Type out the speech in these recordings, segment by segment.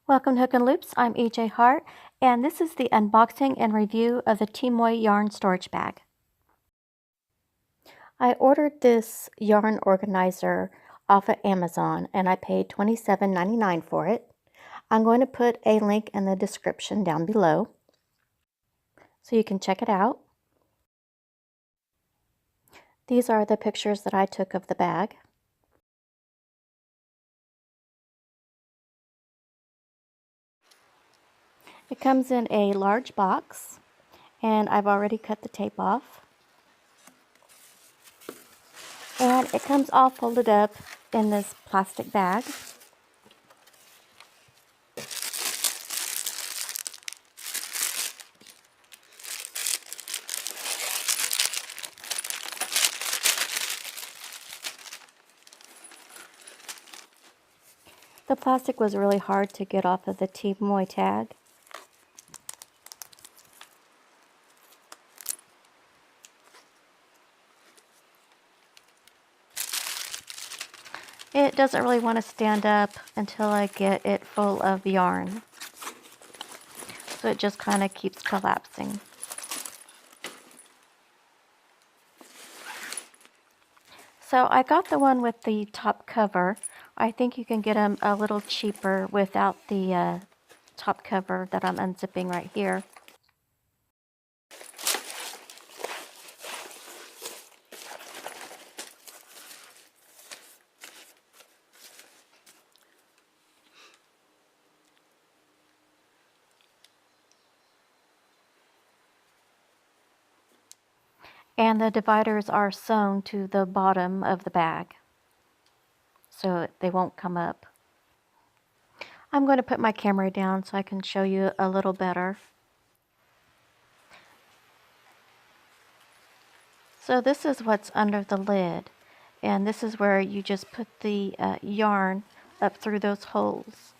Welcome to Hook and Loops. I'm EJ Hart, and this is the unboxing and review of the Teamoy yarn storage bag. I ordered this yarn organizer off of Amazon, and I paid $27.99 for it. I'm going to put a link in the description down below so you can check it out. These are the pictures that I took of the bag. It comes in a large box, and I've already cut the tape off. And it comes all folded up in this plastic bag. The plastic was really hard to get off of the Teamoy tag. It doesn't really want to stand up until I get it full of yarn. So it just kind of keeps collapsing. So I got the one with the top cover. I think you can get them a little cheaper without the top cover that I'm unzipping right here. And the dividers are sewn to the bottom of the bag, so they won't come up. I'm going to put my camera down so I can show you a little better. So this is what's under the lid, and this is where you just put the yarn up through those holes.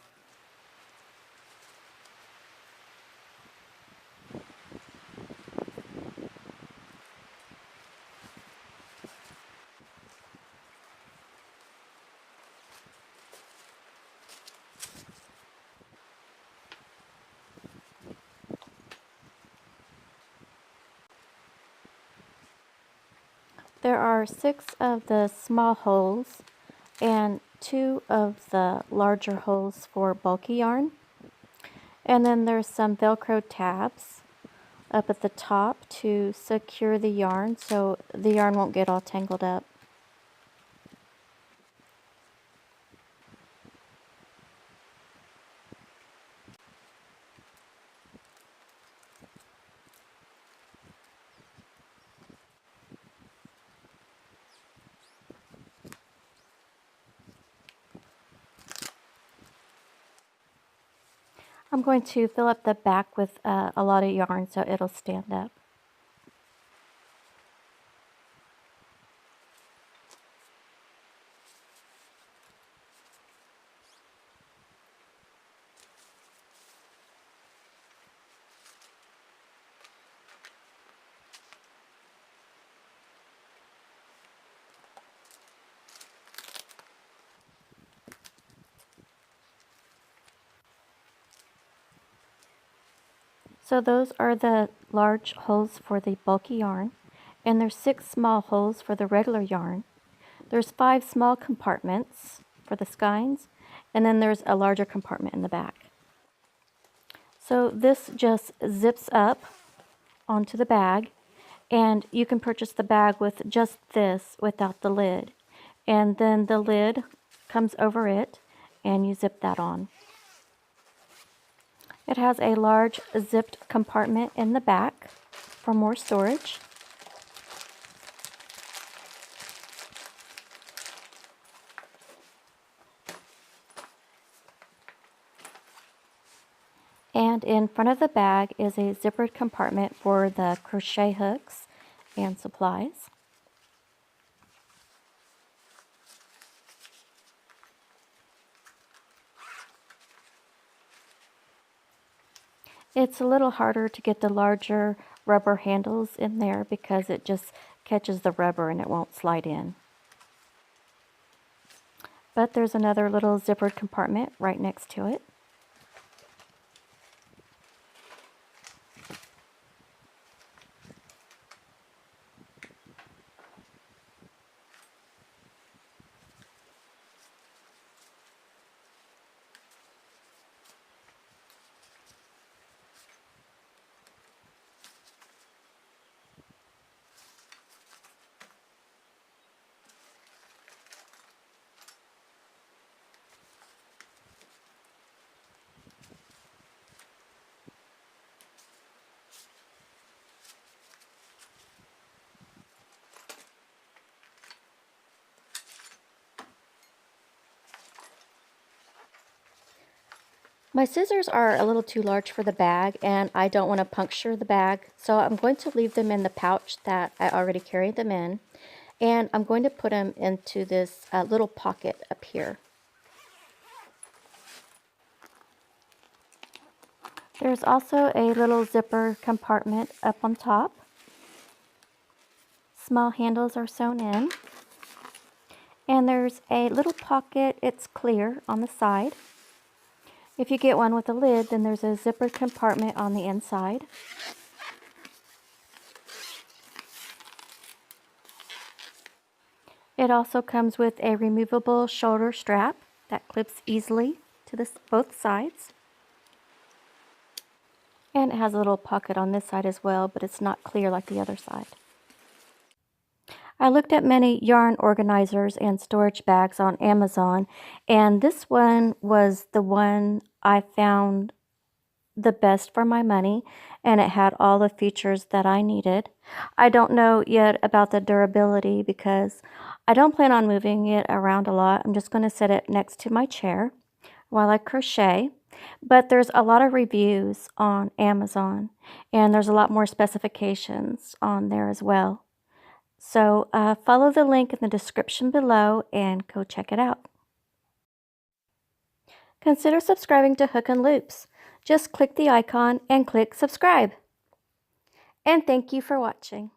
There are 6 of the small holes and 2 of the larger holes for bulky yarn. And then there's some Velcro tabs up at the top to secure the yarn so the yarn won't get all tangled up. I'm going to fill up the back with a lot of yarn so it'll stand up. So those are the large holes for the bulky yarn, and there's 6 small holes for the regular yarn. There's 5 small compartments for the skeins, and then there's a larger compartment in the back. So this just zips up onto the bag, and you can purchase the bag with just this without the lid. And then the lid comes over it, and you zip that on. It has a large zipped compartment in the back for more storage. And in front of the bag is a zippered compartment for the crochet hooks and supplies. It's a little harder to get the larger rubber handles in there because it just catches the rubber and it won't slide in. But there's another little zippered compartment right next to it. My scissors are a little too large for the bag, and I don't want to puncture the bag, so I'm going to leave them in the pouch that I already carried them in, and I'm going to put them into this little pocket up here. There's also a little zipper compartment up on top. Small handles are sewn in. And there's a little pocket, it's clear, on the side. If you get one with a lid, then there's a zipper compartment on the inside. It also comes with a removable shoulder strap that clips easily to both sides. And it has a little pocket on this side as well, but it's not clear like the other side. I looked at many yarn organizers and storage bags on Amazon, and this one was the one I found the best for my money, and it had all the features that I needed. I don't know yet about the durability because I don't plan on moving it around a lot. I'm just going to set it next to my chair while I crochet. But there's a lot of reviews on Amazon, and there's a lot more specifications on there as well. So follow the link in the description below and go check it out. Consider subscribing to Hook and Loops. Just click the icon and click subscribe. And thank you for watching.